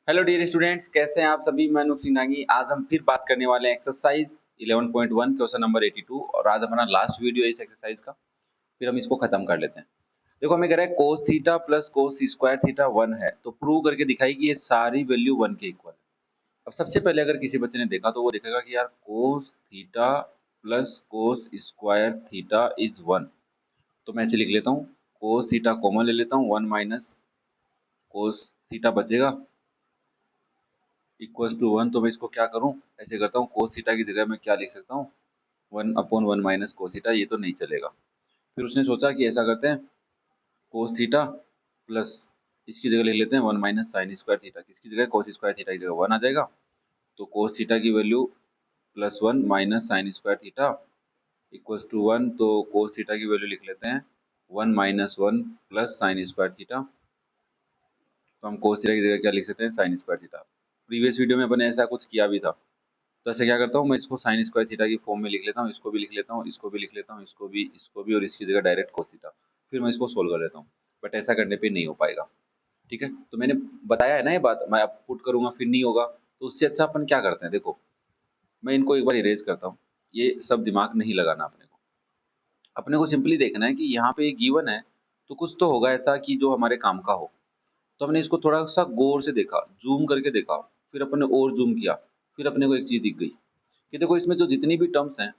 Hello dear students, कैसे हैं आप सभी। मैं अनूप सिंह नागी। आज हम फिर बात करने वाले हैं एक्सरसाइज 11.1 क्वेश्चन नंबर 82 और आज हमारा लास्ट वीडियो है इस एक्सरसाइज का। फिर हम इसको खत्म कर लेते हैं। देखो हमें कह रहा है कोस theta plus cos square theta 1 है, तो प्रूव करके दिखाई कि ये सारी वैल्यू 1 के इक्वल है। अब सबसे पहले अगर किसी बच्चे ने देखा तो वो देखेगा कि यार कोस theta plus cos square theta is 1, तो मैं ऐसे लिख लेता हूँ। कोस थीटा कॉमन ले लेता हूँ, 1 माइनस कोस थीटा बचेगा इक्वल्स टू 1। तो मैं इसको क्या करूं, ऐसे करता हूं, कोस थीटा की जगह मैं क्या लिख सकता हूं, 1/1 माइनस कोस थीटा। ये तो नहीं चलेगा। फिर उसने सोचा कि ऐसा करते हैं, कोस थीटा प्लस इसकी जगह लिख लेते हैं 1 माइनस साइन स्क्वायर थीटा। किसकी जगह, कोस स्क्वायर थीटा की जगह 1 आ जाएगा। तो कोस थीटा की value +1 minus sine square theta equals to 1। तो कोस थीटा की वैल्यू लिख लेते हैं 1 minus 1 plus sine square theta. तो हम कोस थीटा की जगह क्या लिख सकते हैं, sign square theta. Previous video में अपने ऐसा कुछ किया भी था। तो ऐसे क्या करता हूँ, मैं इसको साइन स्क्वायर थीटा की फॉर्म में लिख लेता हूँ, इसको भी लिख लेता हूँ, इसको भी लिख लेता हूँ, इसको भी और इसकी जगह डायरेक्ट कोस थीटा। फिर मैं इसको सोल्व कर लेता हूँ। बट ऐसा करने पे नहीं हो पाएगा। ठीक है, तो मैंने बताया है ना ये बात, मैं अब पुट करूंगा फिर नहीं होगा। तो उससे अच्छा अपन क्या करते हैं, देखो मैं इनको एक बार इरेज करता हूँ। ये सब दिमाग नहीं लगाना अपने को सिंपली देखना है कि यहाँ पे गिवन है, तो कुछ तो होगा ऐसा कि जो हमारे काम का हो। तो हमने इसको थोड़ा सा गौर से देखा, जूम करके देखा, फिर अपने और जूम किया, फिर अपने को एक चीज दिख गई कि देखो इसमें जो जितनी भी टर्म्स हैं,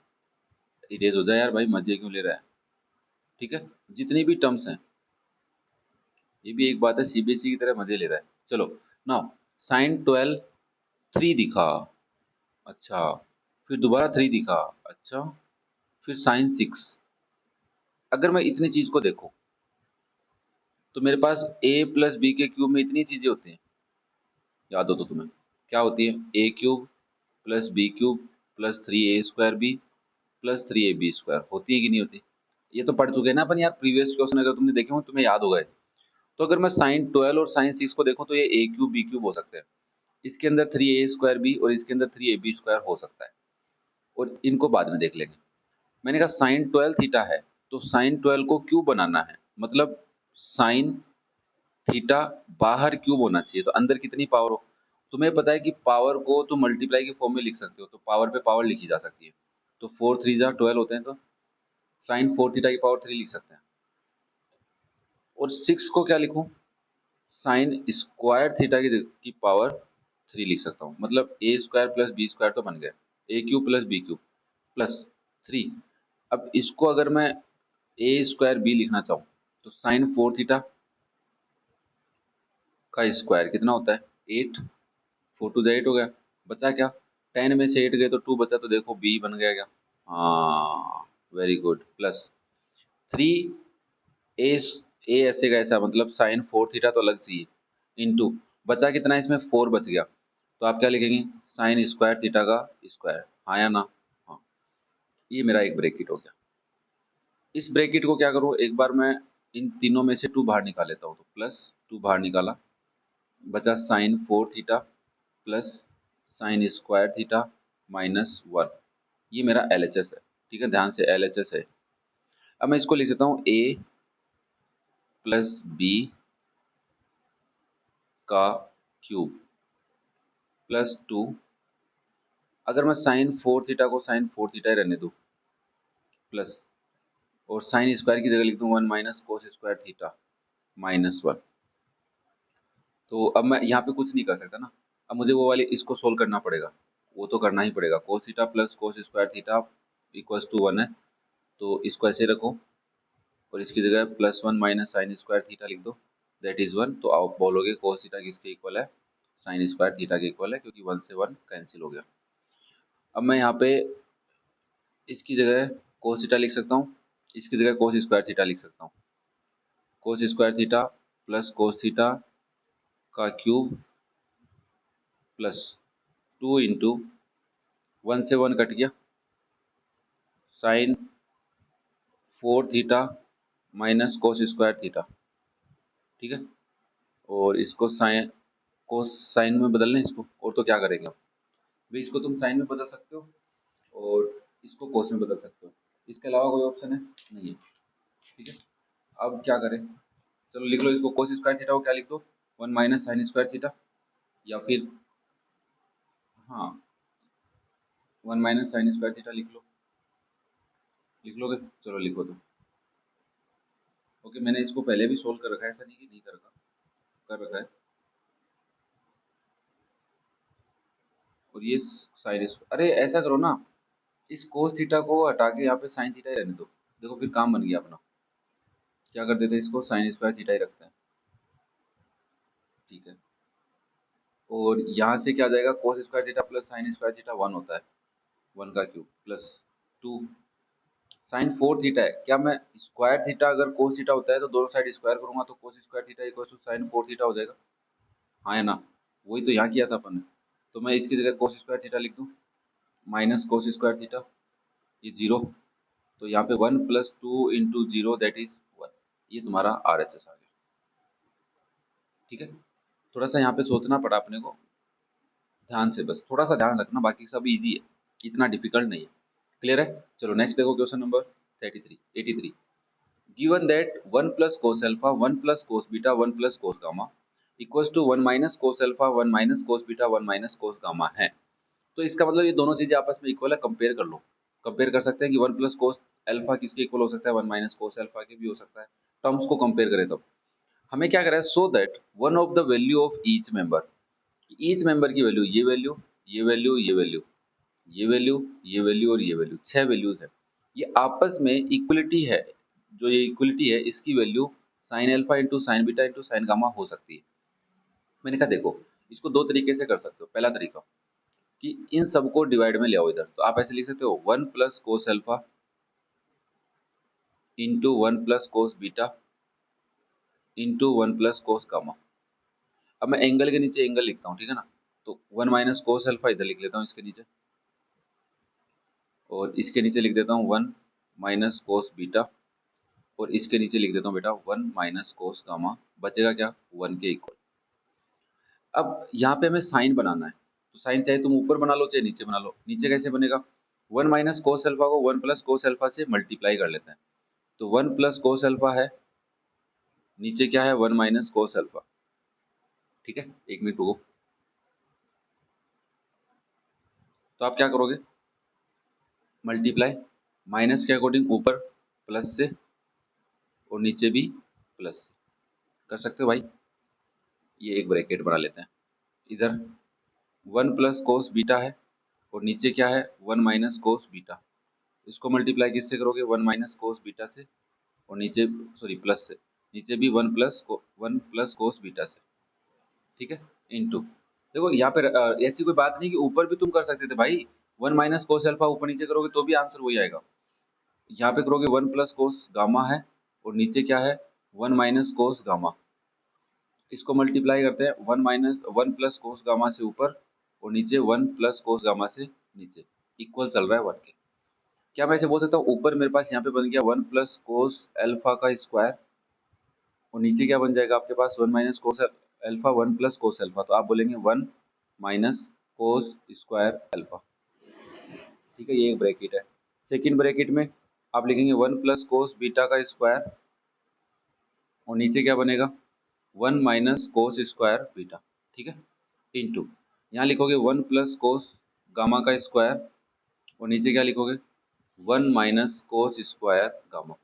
इरेज हो जाए यार भाई, मजे क्यों ले रहा है। ठीक है, जितनी भी टर्म्स हैं, ये भी एक बात है, सीबीएसई की तरह मजे ले रहा है। चलो नाउ, sin 12 3 दिखा, अच्छा, फिर दोबारा 3 दिखा, अच्छा, फिर sin 6। अगर मैं इतनी चीज को देखूं तो मेरे पास a प्लस बी के क्यूब में इतनी चीजें होती हैं, याद हो तो तुम्हें क्या होती है, A cube plus B cube plus 3a² B plus 3ab² होती है कि नहीं होती। ये तो पढ़ चुके हैं ना अपन यार, प्रीवियस क्वेश्चन अगर तुमने देखे हो तुम्हें याद हो गए। तो अगर मैं sin 12 और sin 6 को देखूं तो ये a क्यूब बी क्यूब हो सकते हैं, इसके अंदर 3a² बी और इसके अंदर 3ab² हो सकता है, और इनको बाद में देख लेंगे। मैंने कहा sin 12 थीटा है, तो sin 12 को क्यूब बनाना है, मतलब साइन थीटा बाहर क्यूब होना चाहिए, तो अंदर कितनी पावर हो। तुम्हें पता है कि पावर को तो मल्टीप्लाई के फॉर्म में लिख सकते हो, तो पावर पे पावर लिखी जा सकती है। तो 4 3 जा 12 होते हैं, तो sin 4 थीटा की पावर 3 लिख सकते हैं। और 6 को क्या लिखूं, साइन स्क्वायर थीटा की पावर 3 लिख सकता हूँ, मतलब a² प्लस b² तो बन गया, a cube plus b cube plus 3। अब इसको अगर मैं a² b लिखना चाहूँ तो sin 4 थीटा का स्क्वायर कितना होता है, 8। 4 2 जा 8 हो गया, बचा क्या, 10 में से 8 गए तो 2 बचा, तो देखो b बन गया क्या। हाँ, वेरी गुड, प्लस 3 ए, ए ऐसे का ऐसा, मतलब sin 4 थीटा तो अलग चाहिए, इंटू बचा कितना, इसमें 4 बच गया, तो आप क्या लिखेंगे, साइन स्क्वायर थीटा का स्क्वायर। हाँ या ना, हाँ। ये मेरा एक ब्रैकेट हो गया। इस ब्रैकेट को क्या करूँ, एक बार मैं इन तीनों में से 2 बाहर निकाल लेता हूँ, तो +2 बाहर निकाला, बचा sin 4 theta plus sine square theta -1। ये मेरा LHS है। ठीक है, ध्यान से LHS है। अब मैं इसको लिख सकता हूँ a प्लस बी का क्यूब प्लस 2। अगर मैं sin 4 थीटा को sin 4 थीटा ही रहने दूँ, प्लस और साइन स्क्वायर की जगह लिख दूँ 1 माइनस कोस स्क्वायर थीटा -1। तो अब मैं यहाँ पे कुछ नहीं कर सकता ना, अब मुझे वो वाली इसको सोल्व करना पड़ेगा, वो तो करना ही पड़ेगा। Cos theta plus cos square theta equals to 1 है, तो इसको ऐसे रखो और इसकी जगह +1 माइनस साइन स्क्वायर थीटा लिख दो, दैट इज 1। तो आप बोलोगे कोस थीटा किसके इक्वल है, साइन स्क्वायर थीटा के इक्वल है, क्योंकि 1 से 1 कैंसिल हो गया। अब मैं यहाँ पे इसकी जगह कोस थीटा लिख सकता हूँ, इसकी जगह कोस स्क्वायर थीटा लिख सकता हूँ। Cos square theta plus cos theta का क्यूब प्लस 2 इंटू 1 से 1 कट गया, sine 4 theta minus cos square theta. ठीक है, और इसको साइन कोस साइन में बदल लें इसको, और तो क्या करेंगे अब भाई, इसको तुम साइन में बदल सकते हो और इसको कोस में बदल सकते हो, इसके अलावा कोई ऑप्शन है नहीं है। ठीक है, अब क्या करें, चलो लिख लो इसको, कोस स्क्वायर थीटा को क्या लिख दो, 1 माइनस साइन स्क्वायर थीटा या फिर हाँ 1 - sin² थीटा लिख लो, लिख लोगे? चलो लिखो तो। ओके, मैंने इसको पहले भी सोल्व कर रखा है, ऐसा नहीं कि नहीं कर रखा, कर रखा है। और ये साइन, अरे ऐसा करो ना, इस कोस थीटा को हटा के यहाँ पे साइन थीटा ही रहने दो। देखो फिर काम बन गया अपना। क्या कर देते हैं, इसको sin² थीटा ही रखते हैं, ठीक है। और यहाँ से क्या आ जाएगा, cos² theta plus sin² theta 1 होता है, 1 का क्यूब प्लस 2 sin 4 थीटा है। क्या मैं स्क्वायर थीटा अगर cos थीटा होता है तो दोनों साइड स्क्वायर करूंगा तो cos² theta equal to sin 4 theta हो जाएगा, हाँ है ना? वही तो यहाँ किया था अपन ने। तो मैं इसकी जगह cos² थीटा लिख दूँ, माइनस cos² थीटा, ये 0, तो यहाँ पे 1 + 2 × 0 दैट इज 1, ये तुम्हारा RHS आ गया, ठीक है। थोड़ा सा यहाँ पे सोचना पड़ा अपने को, ध्यान से, बस थोड़ा सा ध्यान रखना, बाकी सब इजी है, इतना डिफिकल्ट नहीं है। क्लियर है? चलो नेक्स्ट देखो, question number 83। Given that 1 + cos alpha 1 + cos beta 1 + cos gamma equals to 1 - cos alpha 1 - cos beta 1 - cos gamma है। तो इसका मतलब ये दोनों चीजें आपस में इक्वल है, कंपेयर कर लो। कंपेयर कर सकते हैं कि 1 + cos अल्फा किसके इक्वल हो सकता है, 1 - cos अल्फा के भी हो सकता है। टर्म्स को कंपेयर करें तब हमें क्या करें, so that one of the value of each member की वैल्यू, ये वैल्यू, ये वैल्यू, ये वैल्यू, ये वैल्यू, ये वैल्यू और ये वैल्यू, 6 वैल्यूज है, ये आपस में इक्वलिटी है। जो ये इक्वलिटी है इसकी value sin alpha into sine beta into sine gamma हो सकती है। मैंने कहा देखो, इसको दो तरीके से कर सकते हो। पहला तरीका कि इन सबको डिवाइड में ले आओ इधर, तो आप ऐसे लिख सकते हो 1 + cos alpha into 1 + cos beta into 1 + cos gamma. अब मैं एंगल के नीचे एंगल लिखता हूँ, ठीक है ना? तो 1 - cos अल्फा इधर लिख लेता हूँ इसके नीचे, और इसके नीचे लिख देता हूँ 1 - cos बीटा, और इसके नीचे लिख देता हूँ बेटा 1 - cos गामा। बचेगा क्या, 1 के इक्वल। अब यहाँ पे हमें साइन बनाना है, तो साइन चाहे तुम ऊपर बना लो चाहे नीचे बना लो। नीचे कैसे बनेगा, 1 - cos अल्फा को 1 + cos अल्फा से मल्टीप्लाई कर लेते हैं, तो 1 + cos अल्फा है, नीचे क्या है 1 - cos अल्फा, ठीक है। एक मिनट रुको, तो आप क्या करोगे, मल्टीप्लाई, माइनस के अकॉर्डिंग ऊपर प्लस से और नीचे भी प्लस से कर सकते हो भाई। ये एक ब्रैकेट बना लेते हैं इधर, 1 + cos बीटा है, और नीचे क्या है 1 - cos बीटा। इसको मल्टीप्लाई किससे करोगे, 1 - cos बीटा से, और नीचे सॉरी प्लस से, नीचे भी 1 + cos बीटा से, ठीक है, इनटू। देखो यहाँ पे ऐसी कोई बात नहीं कि ऊपर भी तुम कर सकते थे भाई, 1 - cos अल्फा ऊपर नीचे करोगे तो भी आंसर वही आएगा। यहाँ पे करोगे 1 + cos गामा है, और नीचे क्या है 1 - cos गामा। इसको मल्टीप्लाई करते हैं, 1 + cos गामा से ऊपर, और नीचे 1 + cos गामा से नीचे, इक्वल चल रहा है 1 के। क्या मैं ऐसे बोल सकता हूँ, ऊपर मेरे पास यहाँ पे बन गया 1 + cos अल्फा का स्क्वायर, और नीचे क्या बन जाएगा आपके पास 1 - cos अल्फा 1 + cos अल्फा, तो आप बोलेंगे 1 - cos स्क्वायर अल्फा, ठीक है। ये एक ब्रैकेट है। सेकंड ब्रैकेट में आप लिखेंगे 1 + cos बीटा का स्क्वायर, और नीचे क्या बनेगा 1 - cos स्क्वायर बीटा, ठीक है, इनटू यहाँ लिखोगे 1 + cos गामा का स्क्वायर, और नीचे क्या लिखोगे 1 - cos square gamma,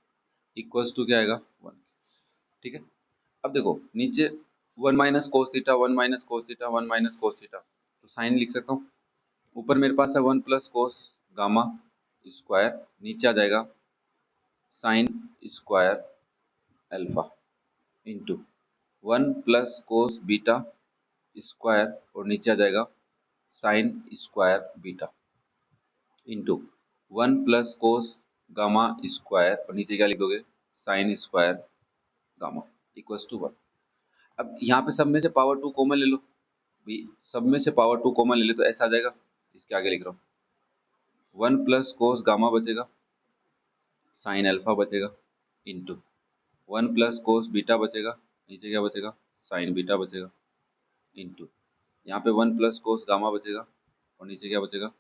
equals to क्या आएगा 1, ठीक है। अब देखो नीचे 1 - cos theta 1 - cos theta 1 - cos theta, तो साइन लिख सकता हूँ। ऊपर मेरे पास है 1 + cos गामा स्क्वायर, नीचे आ जाएगा sine square alpha into 1 + cos beta square, और नीचे आ जाएगा sine square beta into 1 + cos gamma square, और नीचे क्या लिखोगे sine square gamma, equals to 1। अब यहाँ पे सब में से पावर 2 कॉमन ले लो भाई, सब में से पावर 2 कॉमन ले लो तो ऐसा आ जाएगा, इसके आगे लिख रहा हूँ 1 + cos गामा बचेगा, साइन अल्फा बचेगा, इंटू 1 + cos बीटा बचेगा, नीचे क्या बचेगा साइन बीटा बचेगा, इंटू यहाँ पे 1 + cos गामा बचेगा, और नीचे क्या बचेगा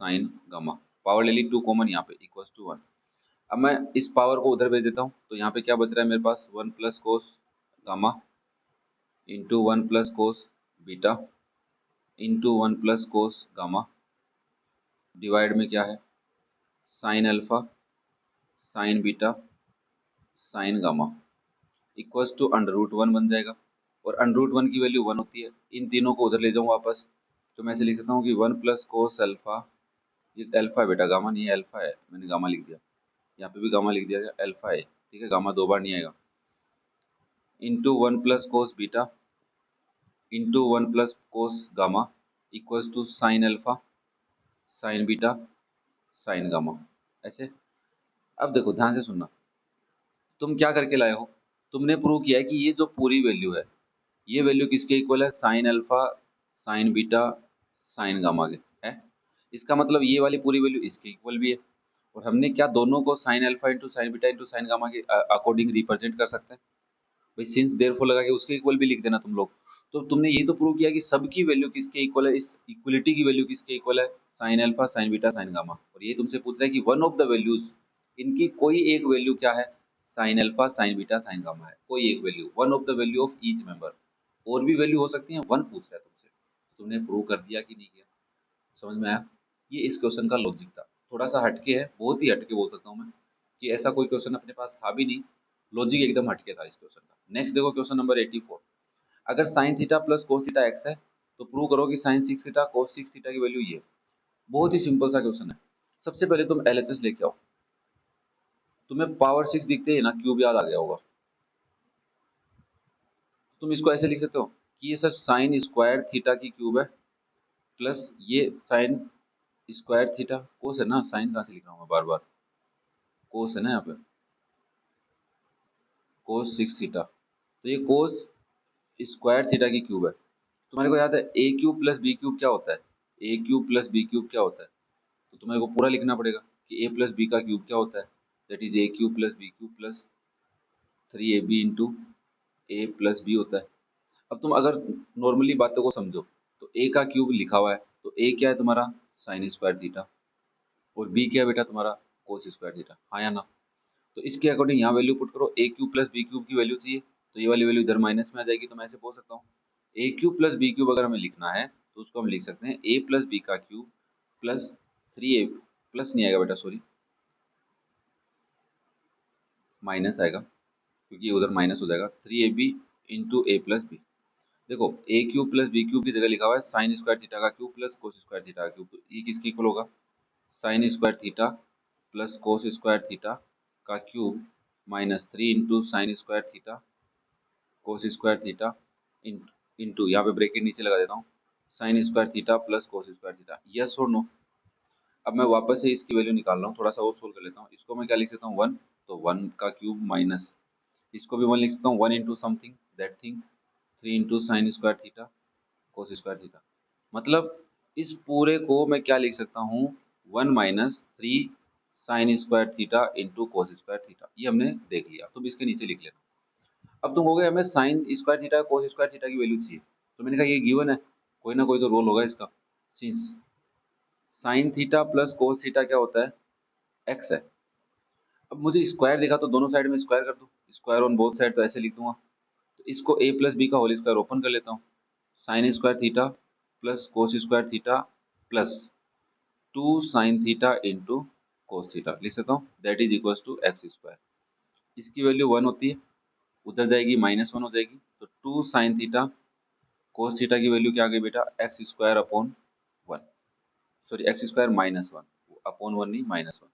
साइन गामा। पावर ले ली 2 कॉमन यहाँ पे, इक्वल्स टू 1। अब मैं इस पावर को उधर भेज देता हूँ, तो यहाँ पे क्या बच रहा है मेरे पास 1 + cos gamma into 1 + cos beta into 1 plus cos gamma divide में क्या है sine alpha sine beta sine gamma equals to √1 बन जाएगा। और √1 की वैल्यू 1 होती है। इन तीनों को उधर ले जाऊँ वापस तो मैं ऐसे लिख सकता हूँ कि 1 प्लस कोस अल्फा, ये अल्फा है बेटा, गामा नहीं है, अल्फा है, मैंने गामा लिख दिया, यहाँ पे भी गामा लिख दिया गया, अल्फा है, ठीक है, गामा दो बार नहीं आएगा, into 1 plus cos beta into 1 plus cos gamma equals to sine alpha sine beta sine gamma. ऐसे अब देखो ध्यान से सुनना, तुम क्या करके लाए हो, तुमने प्रूव किया है कि ये जो पूरी वैल्यू है ये वैल्यू किसके इक्वल है, sine alpha sine beta sine gamma के है। इसका मतलब ये वाली पूरी वैल्यू इसके इक्वल भी है। और हमने क्या दोनों को sine alpha into sine beta into sine gamma के अकॉर्डिंग रिप्रेजेंट कर सकते हैं भाई, सिंस देयरफॉर लगा के उसके इक्वल भी लिख देना तुम लोग। तो तुमने ये तो प्रूव किया कि सबकी वैल्यू किसके इक्वल है, इस इक्वलिटी की वैल्यू किसके इक्वल है, sine alpha sine beta sine gamma. और ये तुमसे पूछ रहा है कि वन ऑफ द वैल्यूज, इनकी कोई एक वैल्यू क्या है, sine alpha sine beta sine gamma है, कोई एक value, one of the value of each member. और भी वैल्यू हो सकती है, वन पूछ रहा है तुमसे, तुमने प्रूव कर दिया कि नहीं किया। समझ में आया, ये इस क्वेश्चन का लॉजिक था। थोड़ा सा हटके है, बहुत ही हटके बोल सकता हूँ मैं कि ऐसा कोई क्वेश्चन अपने पास था भी नहीं, लॉजिक एकदम हटके था इस क्वेश्चन का। नेक्स्ट देखो क्वेश्चन नंबर 84, अगर sine theta plus cos theta x है तो प्रूव करो कि साइन 6 थीटा कोस 6 थीटा की वैल्यू ये। बहुत ही सिंपल सा क्वेश्चन है। सबसे पहले तुम एलएचएस लेके आओ, तुम्हें पावर 6 दिखते ही ना क्यूब याद आ गया होगा। तुम इसको ऐसे लिख सकते हो कि ये सर साइन स्क्वायर थीटा की क्यूब है प्लस ये साइन स्क्वायर थीटा कोस है ना, साइन कहाँ से लिख रहा हूँ मैं बार बार, कोस है ना यहाँ पे, कोस 6 थीटा, तो ये कोस स्क्वायर थीटा की क्यूब है। तुम्हारे को याद है A cube plus B cube क्या होता है, A cube plus B cube क्या होता है, तो तुम्हारे को पूरा लिखना पड़ेगा कि ए प्लस बी का क्यूब क्या होता है, that is A cube plus B cube plus 3ab into A plus B होता है। अब तुम अगर नॉर्मली बातों को समझो तो ए का क्यूब लिखा हुआ है, तो ए क्या है तुम्हारा साइन स्क्वायर थीटा और बी क्या है बेटा तुम्हारा कोस स्क्वायर थीटा, हाँ या ना। तो इसके अकॉर्डिंग यहाँ वैल्यू पुट करो, ए क्यूब प्लस बी क्यूब की वैल्यू चाहिए तो ये वाली वैल्यू इधर माइनस में आ जाएगी। तो मैं ऐसे बोल सकता हूँ ए क्यूब प्लस बी क्यूब अगर हमें लिखना है तो उसको हम लिख सकते हैं ए प्लस बी का क्यूब प्लस 3a, प्लस नहीं आएगा बेटा सॉरी, माइनस आएगा क्योंकि ये उधर माइनस हो जाएगा, 3ab into A plus B. देखो A cube plus B cube की जगह लिखा हुआ है साइन स्क्वायर थीटा का cube plus cos square theta का क्यूब, तो ये किसके इक्वल होगा, sine square theta plus cos square theta का cube minus 3 into sine square theta cos square theta into यहाँ पे ब्रैकेट नीचे लगा देता हूँ sine square theta plus cos square theta. Yes और नो। अब मैं वापस से इसकी वैल्यू निकाल रहा हूँ, थोड़ा सा और सोल्व कर लेता हूँ। इसको मैं क्या लिख सकता हूँ 1, तो 1 का क्यूब माइनस, इसको भी 1 लिख सकता हूँ 1 into something that thing 3 into sine square theta cos square theta. मतलब इस पूरे को मैं क्या लिख सकता हूँ 1 minus 3 sign square theta into कोस स्क्वायर थीटा, ये हमने देख लिया। तुम इसके नीचे लिख लेना। अब तुम हो गए हमें sign square theta cos square theta की वैल्यू चाहिए, तो मैंने कहा ये गिवन है, कोई ना कोई तो रोल होगा इसका। Since sign theta plus cos theta क्या होता है, एक्स है। अब मुझे स्क्वायर दिखा तो दोनों साइड में स्क्वायर कर दूं, स्क्वायर ऑन बोथ साइड, तो ऐसे लिख दूंगा। तो इसको ए प्लस बी का होल स्क्वायर ओपन कर लेता हूँ, sine square theta plus cos square theta plus 2 sine theta into cos theta लिख सकता हूँ, that is equal to X square. इसकी वैल्यू 1 होती है, उधर जाएगी -1 हो जाएगी, तो 2 साइन थीटा कोस थीटा की वैल्यू क्या आ गई बेटा, x square upon 1, sorry x square -1 upon 1 नहीं -1।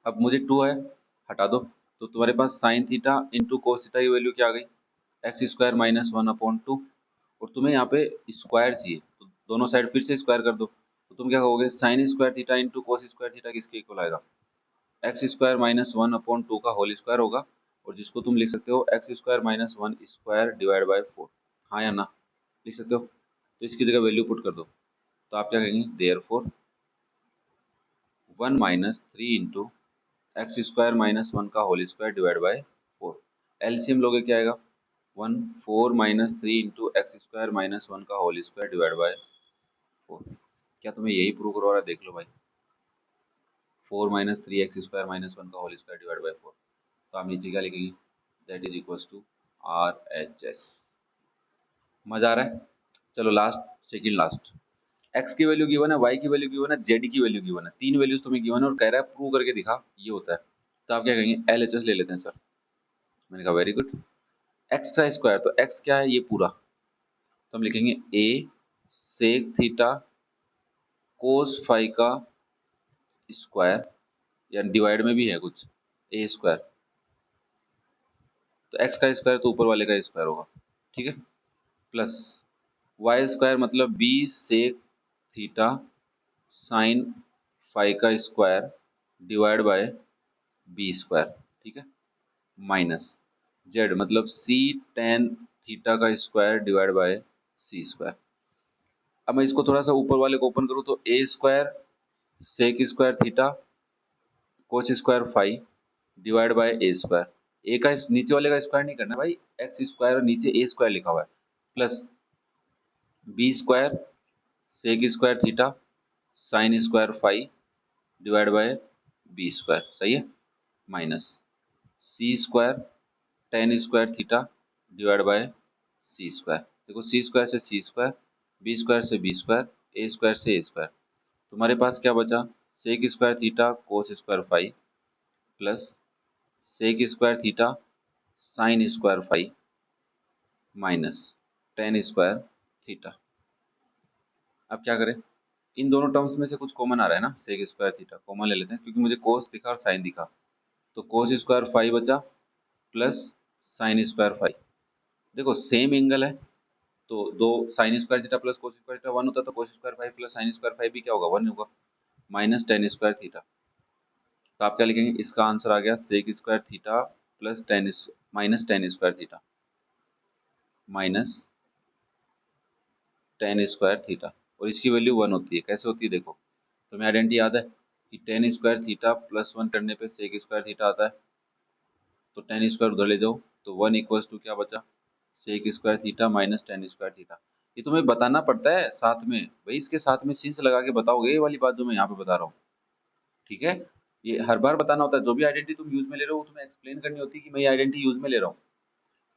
अब मुझे 2 है हटा दो, तो तुम्हारे पास sine theta into cos theta की वैल्यू क्या आ गई, एक्स स्क्वायर -1 अपॉन 2। और तुम्हें यहाँ पे स्क्वायर चाहिए तो दोनों साइड फिर से स्क्वायर कर दो, तो तुम क्या कहोगे साइन स्क्वायर थीटा इंटू कोस स्क्वायर थीटा किसके इक्वल आएगा, एक्स स्क्वायर -1 अपॉन 2 का होल स्क्वायर होगा, और जिसको तुम लिख सकते हो x square -1 square divide by 4, हाँ या ना, लिख सकते हो। तो इसकी जगह वैल्यू पुट कर दो, तो आप क्या कहेंगे therefore 1 minus 3 into X square -1 का whole square divide by 4। LCM लोगे क्या आएगा 1 4 माइनस 3 इंटू एक्स स्क्वायर -1 का होल स्क्वायर डिवाइड बाई 4। क्या तुम्हें यही प्रूव करवा रहा है, देख लो भाई, 4 माइनस 3 एक्स स्क्वायर -1 का होल स्क्वायर डिवाइड बाई 4। तो आप नीचे क्या लिखेंगे, that is equals to RHS। मजा आ रहा है। चलो लास्ट, सेकंड लास्ट, x की वैल्यू गिवन है, y की वैल्यू गिवन है, z की वैल्यू गिवन है, तीन वैल्यूज तुम्हें गिवन है और कह रहा है प्रूव करके दिखा ये होता है। तो आप क्या कहेंगे, LHS ले लेते हैं सर। मैंने कहा वेरी गुड। x का स्क्वायर, तो x क्या है, ये पूरा, तो हम लिखेंगे a sec theta cos phi का स्क्वायर, या डिवाइड में भी है कुछ a स्क्वायर, तो x का स्क्वायर तो ऊपर वाले का स्क्वायर होगा, ठीक है, प्लस वाई स्क्वायर मतलब b sec theta sine phi का square divide by B square, ठीक है, माइनस जेड मतलब सी टेन थीटा का square divide by C square. अब मैं इसको थोड़ा सा ऊपर वाले को ओपन करूँ तो A square sec square theta cos square phi divide by A square, A का नीचे वाले का स्क्वायर नहीं करना भाई, एक्स स्क्वायर और नीचे ए स्क्वायर लिखा हुआ है, plus B square sec square theta sine square phi divide by B square, सही है, minus C square tan square theta divide by C square. देखो सी स्क्वायर से सी स्क्वायर, बी स्क्वायर से बी स्क्वायर, ए स्क्वायर से A square, तुम्हारे पास क्या बचा, sec square theta cos square phi plus sec square theta sine square phi minus tan square theta. अब क्या करें, इन दोनों टर्म्स में से कुछ कॉमन आ रहा है ना, सेक स्क्वायर थीटा कॉमन ले लेते हैं क्योंकि मुझे कोस दिखा और साइन दिखा, तो कोस स्क्वायर फाई बचा प्लस साइन स्क्वायर फाई। देखो सेम एंगल है तो दो sine square theta plus cos square theta one होता है, तो cos square phi plus sine square phi भी क्या होगा, वन होगा, माइनस टेन स्क्वायर थीटा। तो आप क्या लिखेंगे, इसका आंसर आ गया sec square theta plus tan minus tan square theta minus tan square theta, और इसकी वैल्यू वन होती है, कैसे होती है देखो, तुम्हें आइडेंटिटी याद है कि ten square theta plus one करने पे सेक स्क्वायर थीटा आता है, तो टेन स्क्वायर उधर ले जाओ तो वन इक्वल्स टू क्या बचा, sec square theta minus tan square theta. ये तुम्हें बताना पड़ता है साथ में भाई, इसके साथ में सिंस लगा के बताओगे, ये वाली बात जो मैं यहाँ पे बता रहा हूँ, ठीक है, ये हर बार बताना होता है, जो भी आइडेंटिटी तुम यूज में ले रहे हो तुम्हें एक्सप्लेन करनी होती है कि मैं ये आइडेंटिटी यूज में ले रहा हूँ।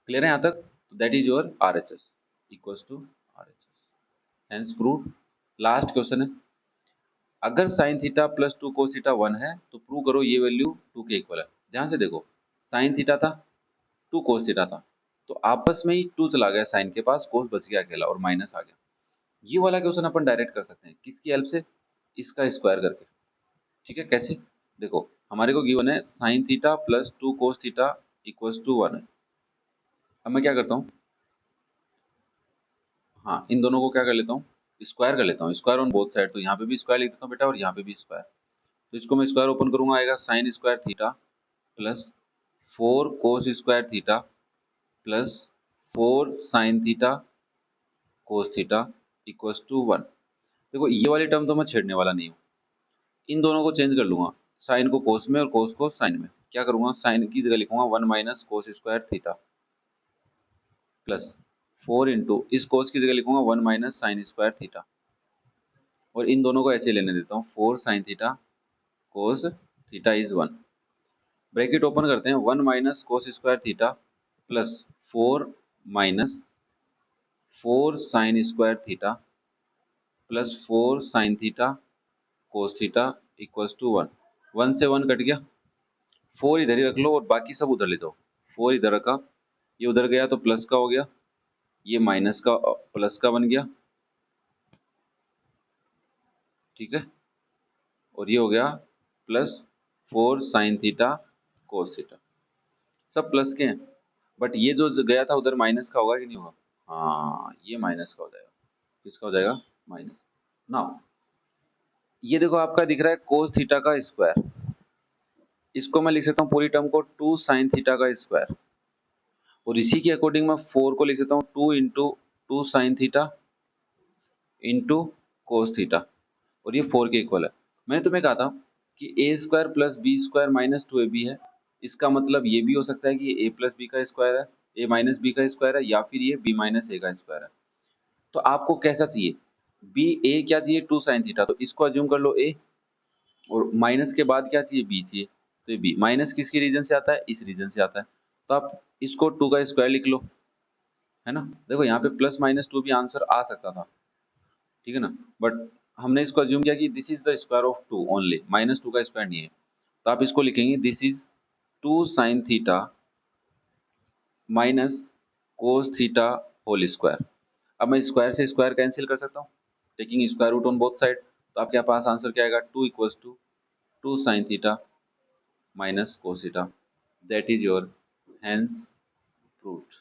क्लियर है यहाँ तक, that is your R H S equals to R H S, hence prove. Last question है, अगर sine theta plus two cos theta one है तो प्रूव करो ये वैल्यू टू के इक्वल है। ध्यान से देखो, साइन थीटा था, टू कोस थीटा था, तो आपस में ही टू चला गया साइन के पास, कोस बच गया अकेला और माइनस आ गया। ये वाला क्वेश्चन अपन डायरेक्ट कर सकते हैं, किसकी हेल्प से, इसका स्क्वायर करके, ठीक है, कैसे, देखो हमारे को गिवन है sine theta plus two cos theta equals to one है। अब मैं क्या करता हूँ, हाँ इन दोनों को क्या कर लेता हूँ, स्क्वायर कर लेता हूँ, स्क्वायर ऑन बोथ साइड, तो यहाँ पे भी स्क्वायर लिख देता हूँ बेटा और यहाँ पे भी स्क्वायर, तो इसको मैं स्क्वायर ओपन करूंगा, आएगा sine square theta plus four cos square theta plus four sine theta cos theta equals to one. देखो ये वाली टर्म तो मैं छेड़ने वाला नहीं हूँ, इन दोनों को चेंज कर लूंगा, साइन को कोस में और कोस को साइन में, क्या करूंगा, साइन की जगह लिखूंगा one minus cos square theta plus four into इस कोस की जगह लिखूंगा one minus sine square theta, और इन दोनों को ऐसे लेने देता हूँ, four sine theta cos theta is one, bracket open करते हैं, one minus cos square theta plus four minus four sine square theta plus four sine theta cos theta equals to one, one से one cut गया, four इधर ही रख लो और बाकी सब उधर ले जाओ, फोर इधर रखा, ये उधर गया तो प्लस का हो गया, ये माइनस का प्लस का बन गया, ठीक है, और ये हो गया plus four sine theta cos theta, सब प्लस के हैं, बट ये जो गया था उधर माइनस का होगा कि नहीं होगा, हाँ ये माइनस का हो जाएगा, किसका हो जाएगा, माइनस। नाउ ये देखो आपका दिख रहा है कोस थीटा का स्क्वायर, इसको मैं लिख सकता हूँ पूरी टर्म को टू साइन थीटा का स्क्वायर, और इसी के अकॉर्डिंग मैं फोर को लिख सकता हूँ two into two sign theta into cos theta, और ये फोर के इक्वल है। मैंने तुम्हें कहा था कि A square plus B square minus two A B है, इसका मतलब ये भी हो सकता है कि ए प्लस बी का स्क्वायर है, ए माइनस बी का स्क्वायर है, या फिर ये बी माइनस ए का स्क्वायर है। तो आपको कैसा चाहिए, बी ए क्या चाहिए, टू साइन थीटा, तो इसको अज्यूम कर लो ए, और माइनस के बाद क्या चाहिए, बी चाहिए, तो ये बी माइनस किसके रीजन से आता है, इस रीजन से आता है, तो आप इसको टू का स्क्वायर लिख लो, है ना। देखो यहाँ पे +-2 भी आंसर आ सकता था, ठीक है ना, बट हमने इसको अज्यूम किया कि this is the square of 2 only, -2 का स्क्वायर नहीं है, तो आप इसको लिखेंगे this is 2 sin theta minus cos theta whole square. अब मैं स्क्वायर से स्क्वायर कैंसिल कर सकता हूँ, taking square root on both side, तो आपके पास आंसर क्या आएगा, 2 equals to 2 sin theta minus cos theta, that is your hence proved.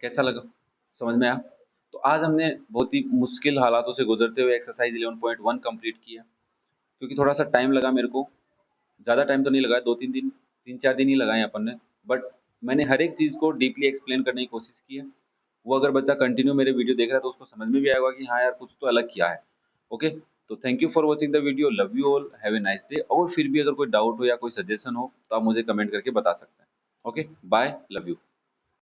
कैसा लगा, समझ में आया। तो आज हमने बहुत ही मुश्किल हालातों से गुजरते हुए एक्सरसाइज 11.1 कंप्लीट किया, क्योंकि थोड़ा सा टाइम लगा मेरे को, ज़्यादा टाइम तो नहीं लगा, 2-3 दिन, 3-4 दिन ही लगाए अपन ने, बट मैंने हर एक चीज़ को डीपली एक्सप्लेन करने की कोशिश की है। वो अगर बच्चा कंटिन्यू मेरे वीडियो देख रहा है तो उसको समझ में भी आएगा कि हाँ यार कुछ तो अलग किया है। ओके, तो thank you for watching the video, love you all, have a nice day. और फिर भी अगर कोई डाउट हो या कोई सजेशन हो तो आप मुझे कमेंट करके बता सकते हैं। Okay, bye, love you.